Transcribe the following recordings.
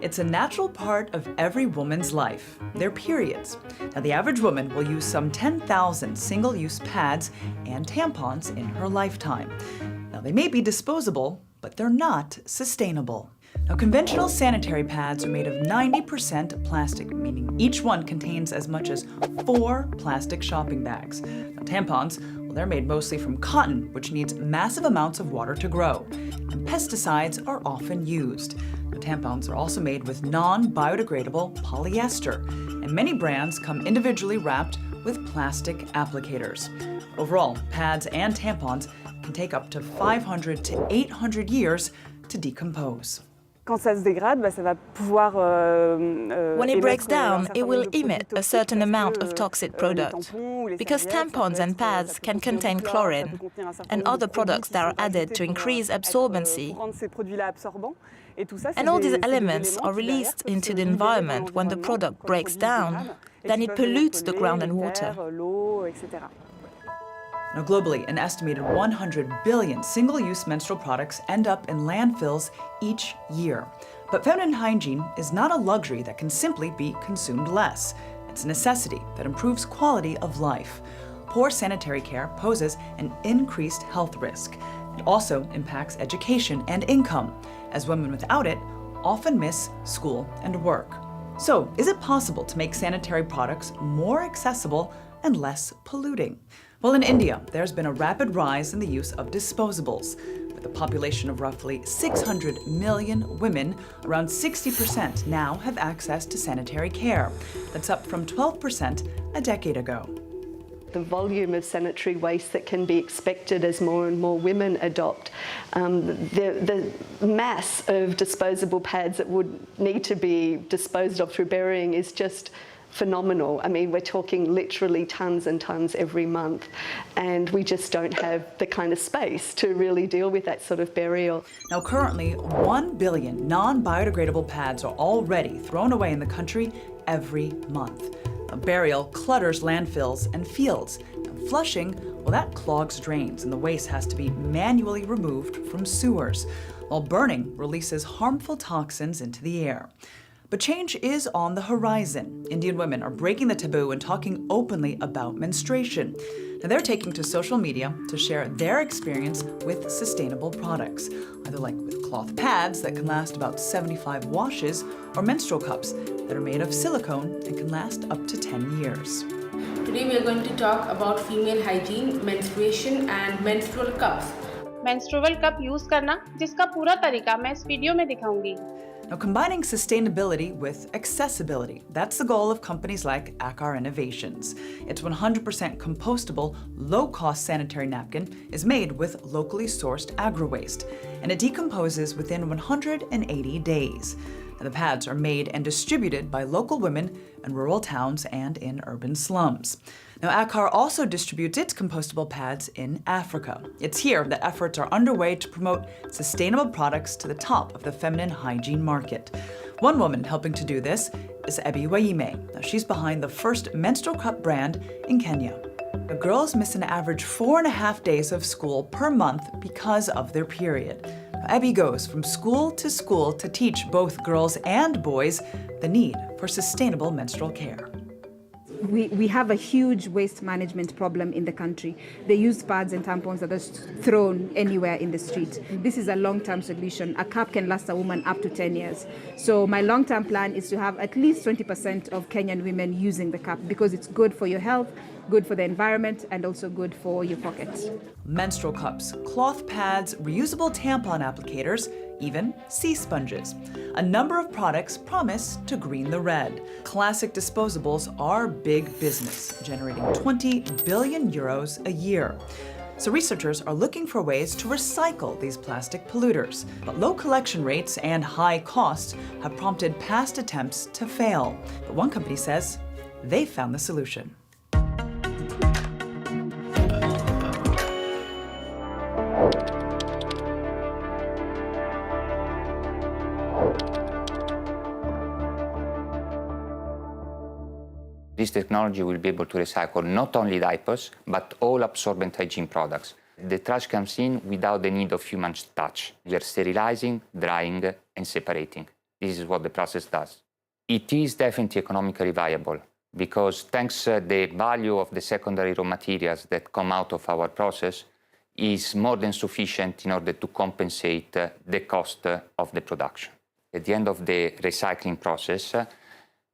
It's a natural part of every woman's life, their periods. Now, the average woman will use some 10,000 single-use pads and tampons in her lifetime. Now, they may be disposable, but they're not sustainable. Now, conventional sanitary pads are made of 90% plastic, meaning each one contains as much as 4 plastic shopping bags. Now, tampons, well, they're made mostly from cotton, which needs massive amounts of water to grow. And pesticides are often used. Now, tampons are also made with non-biodegradable polyester, and many brands come individually wrapped with plastic applicators. Overall, pads and tampons can take up to 500 to 800 years to decompose. When it breaks down, it will emit a certain amount of toxic product. Because tampons and pads can contain chlorine and other products that are added to increase absorbency. And all these elements are released into the environment when the product breaks down, then it pollutes the ground and water. Now, globally, an estimated 100 billion single-use menstrual products end up in landfills each year. But feminine hygiene is not a luxury that can simply be consumed less. It's a necessity that improves quality of life. Poor sanitary care poses an increased health risk. It also impacts education and income, as women without it often miss school and work. So, is it possible to make sanitary products more accessible and less polluting? Well, in India, there's been a rapid rise in the use of disposables. With a population of roughly 600 million women, around 60% now have access to sanitary care. That's up from 12% a decade ago. The volume of sanitary waste that can be expected as more and more women adopt, the mass of disposable pads that would need to be disposed of through burying is just phenomenal. I mean, we're talking literally tons and tons every month, and we just don't have the kind of space to really deal with that sort of burial. Now, currently, 1 billion non-biodegradable pads are already thrown away in the country every month. Now, burial clutters landfills and fields. And flushing, well, that clogs drains, and the waste has to be manually removed from sewers, while burning releases harmful toxins into the air. But change is on the horizon. Indian women are breaking the taboo and talking openly about menstruation. Now, they're taking to social media to share their experience with sustainable products, either like with cloth pads that can last about 75 washes, or menstrual cups that are made of silicone and can last up to 10 years. Today we are going to talk about female hygiene, menstruation and menstrual cups. Menstrual cup use करना जिसका पूरा तरीका मैं इस video में दिखाऊंगी. Now, combining sustainability with accessibility, that's the goal of companies like Akar Innovations. Its 100% compostable, low-cost sanitary napkin is made with locally sourced agri-waste, and it decomposes within 180 days. Now, the pads are made and distributed by local women in rural towns and in urban slums. Now, Akar also distributes its compostable pads in Africa. It's here that efforts are underway to promote sustainable products to the top of the feminine hygiene market. One woman helping to do this is Ebi Waime. Now, she's behind the first menstrual cup brand in Kenya. The girls miss an average 4.5 days of school per month because of their period. Ebi goes from school to teach both girls and boys the need for sustainable menstrual care. We have a huge waste management problem in the country. They use pads and tampons that are thrown anywhere in the street. This is a long-term solution. A cup can last a woman up to 10 years. So my long-term plan is to have at least 20% of Kenyan women using the cup because it's good for your health, good for the environment, and also good for your pockets. Menstrual cups, cloth pads, reusable tampon applicators, even sea sponges. A number of products promise to green the red. Classic disposables are big business, generating 20 billion euros a year. So researchers are looking for ways to recycle these plastic polluters. But low collection rates and high costs have prompted past attempts to fail. But one company says they found the solution. This technology will be able to recycle not only diapers, but all absorbent hygiene products. The trash comes in without the need of human touch. We are sterilizing, drying, and separating. This is what the process does. It is definitely economically viable because thanks to the value of the secondary raw materials that come out of our process is more than sufficient in order to compensate the cost of the production. At the end of the recycling process,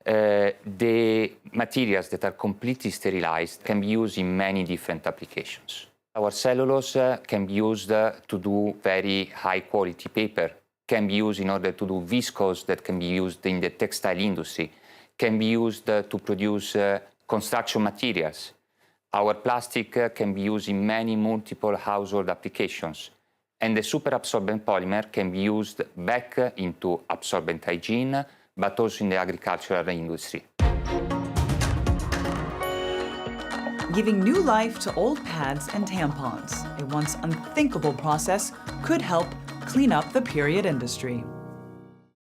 the materials that are completely sterilized can be used in many different applications. Our cellulose can be used to do very high quality paper, can be used in order to do viscose that can be used in the textile industry, can be used to produce construction materials. Our plastic can be used in many multiple household applications. And the superabsorbent polymer can be used back into absorbent hygiene, but also in the agricultural industry. Giving new life to old pads and tampons, a once unthinkable process, could help clean up the period industry.